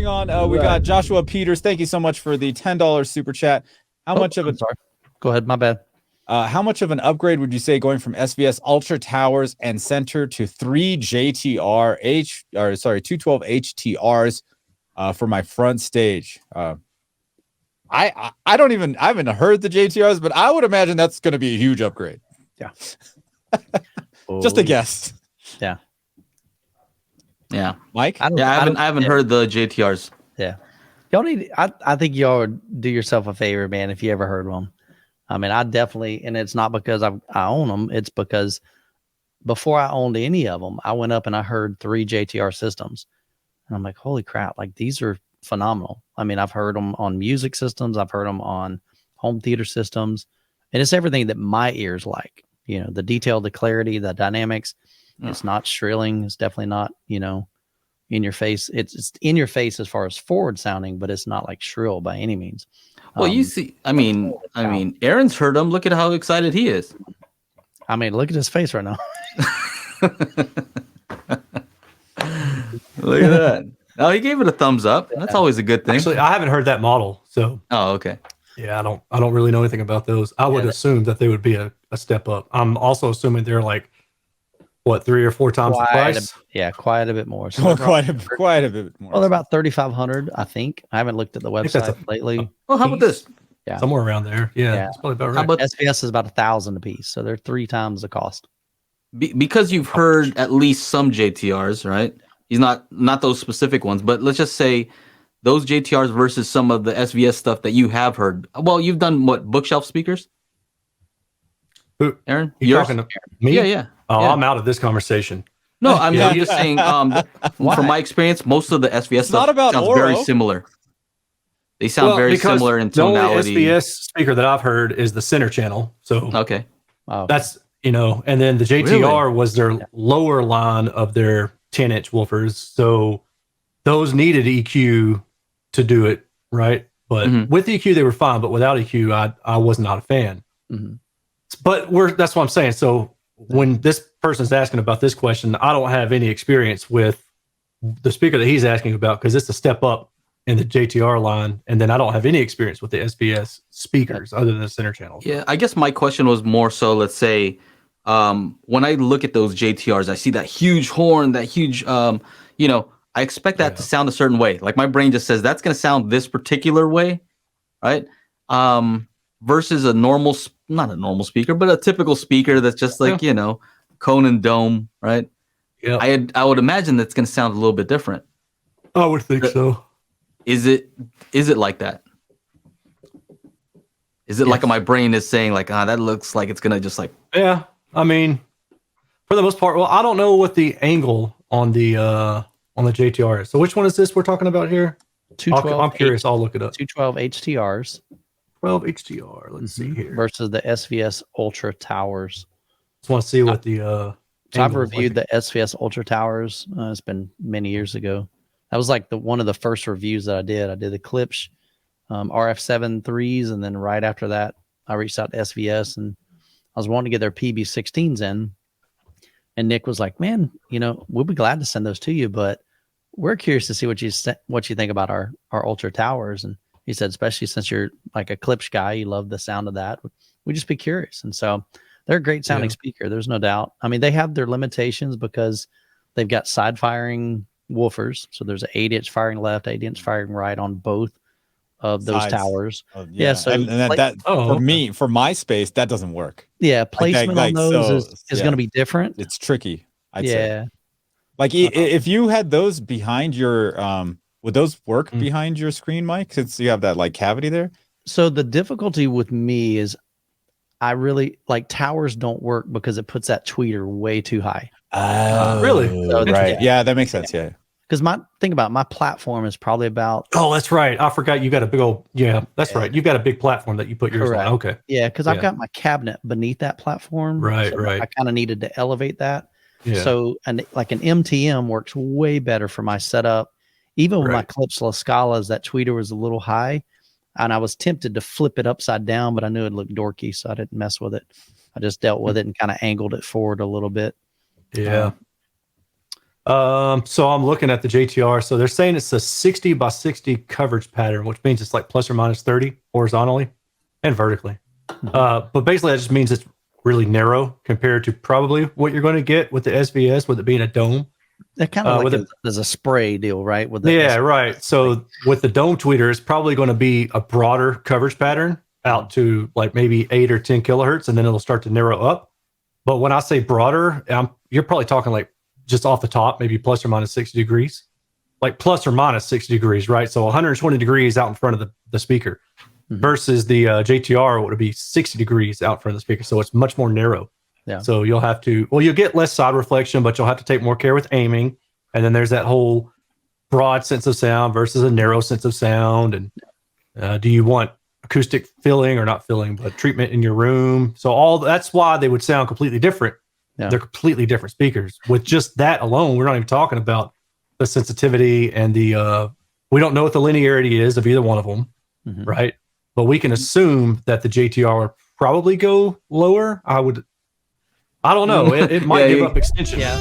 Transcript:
moving on. We got Joshua Peters. Thank you so much for the $10 super chat. How much of it? Sorry. Go ahead. My bad. How much of an upgrade would you say going from SVS Ultra Towers and Center to 3 JTR 212 HTRs for my front stage? I haven't heard the JTRs, but I would imagine that's going to be a huge upgrade. Yeah. Just a guess. Yeah. Yeah. Mike? I haven't heard the JTRs. Yeah. Y'all need, I think y'all would do yourself a favor, man, if you ever heard one. I mean, I definitely, and it's not because I own them. It's because before I owned any of them, I went up and I heard 3 JTR systems. And I'm like, holy crap, like these are phenomenal. I mean, I've heard them on music systems. I've heard them on home theater systems. And it's everything that my ears like. You know, the detail, the clarity, the dynamics. It's not shrilling. It's definitely not, you know, in your face. It's in your face as far as forward sounding, but it's not like shrill by any means. Well, you see, I mean, Aaron's heard them. Look at how excited he is. I mean, look at his face right now. Look at that. Oh, he gave it a thumbs up. That's always a good thing. Actually, I haven't heard that model, so. Oh, okay. Yeah, I don't really know anything about those. I would assume that they would be a step up. I'm also assuming they're like, what, 3 or 4 times the price? Quite a bit more. So quite a bit more. Well, they're about 3,500, I think. I haven't looked at the website lately. Well, how about this? Yeah, somewhere around there. Yeah, that's probably about right. How about SVS is about 1,000 a piece, so they're 3 times the cost. Because you've heard at least some JTRs, right? He's not those specific ones, but let's just say those JTRs versus some of the SVS stuff that you have heard. Well, you've done what, bookshelf speakers? Who, Aaron? You talking to me? Yeah. Oh, yeah. I'm out of this conversation. No, I'm just saying. From my experience, most of the SVS stuff sounds very similar. They sound very similar in tonality. The only SVS speaker that I've heard is the center channel. So okay, that's and then the JTR was their lower line of their 10-inch woofers. So those needed EQ to do it right, but with EQ they were fine. But without EQ, I was not a fan. But that's what I'm saying. So when this person's asking about this question, I don't have any experience with the speaker that he's asking about because it's a step up in the JTR line, and then I don't have any experience with the SVS speakers other than the center channel. Yeah, I guess my question was more so, let's say, when I look at those JTRs, I see that huge horn, that huge, I expect that to sound a certain way. Like my brain just says that's going to sound this particular way, right? Versus not a normal speaker, but a typical speaker that's just like, cone and dome, right? Yeah. I would imagine that's going to sound a little bit different. I would think so. Is it like that? Is it like my brain is saying like, that looks like it's going to just like... Yeah, I mean, for the most part, well, I don't know what the angle on the JTR is. So which one is this we're talking about here? 212. I'm curious. I'll look it up. 212 HTRs. 12 HTR. Let's see here. Versus the SVS Ultra Towers. Just want to see what the... So I've reviewed the SVS Ultra Towers. It's been many years ago. That was like one of the first reviews that I did. I did the Klipsch RF7 3s, and then right after that, I reached out to SVS, and I was wanting to get their PB16s in. And Nick was like, "Man, we'll be glad to send those to you, but we're curious to see what you think about our Ultra Towers." And he said, especially since you're like a Klipsch guy, you love the sound of that. We'd just be curious. And so they're a great sounding speaker. There's no doubt. I mean, they have their limitations because they've got side firing woofers. So there's an 8-inch firing left, 8-inch firing right on both of those towers. So for my space, that doesn't work. Yeah. Placement on those is going to be different. It's tricky. I'd say. Like if you had those behind your, would those work behind your screen, Mike? Since you have that like cavity there. So the difficulty with me is I really like towers don't work because it puts that tweeter way too high. Really? So right. Yeah, that makes sense. Yeah. Because my platform is probably about. Oh, that's right. I forgot you got a big old. Yeah, that's right. You've got a big platform that you put yours on. Okay. Yeah, because I've got my cabinet beneath that platform. Right. So right. I kind of needed to elevate that. Yeah. So like an MTM works way better for my setup. Even with my Klipsch La Scalas, that tweeter was a little high, and I was tempted to flip it upside down, but I knew it looked dorky, so I didn't mess with it. I just dealt with it and kind of angled it forward a little bit. Yeah. So I'm looking at the JTR. So they're saying it's a 60 by 60 coverage pattern, which means it's like plus or minus 30 horizontally and vertically. But basically that just means it's really narrow compared to probably what you're going to get with the SVS, with it being a dome. That kind of like there's a spray deal, right? With right. So with the dome tweeter, it's probably going to be a broader coverage pattern out to like maybe 8 or 10 kilohertz, and then it'll start to narrow up. But when I say broader, you're probably talking like just off the top, maybe plus or minus 60 degrees, like plus or minus 60 degrees, right? So 120 degrees out in front of the speaker versus the JTR would be 60 degrees out in front of the speaker. So it's much more narrow. Yeah. So you'll have to, you'll get less side reflection, but you'll have to take more care with aiming. And then there's that whole broad sense of sound versus a narrow sense of sound. And do you want acoustic filling or not filling, but treatment in your room? So that's why they would sound completely different. Yeah. They're completely different speakers. With just that alone, we're not even talking about the sensitivity and we don't know what the linearity is of either one of them, right? But we can assume that the JTR would probably go lower. I don't know. It might give up extension. Yeah.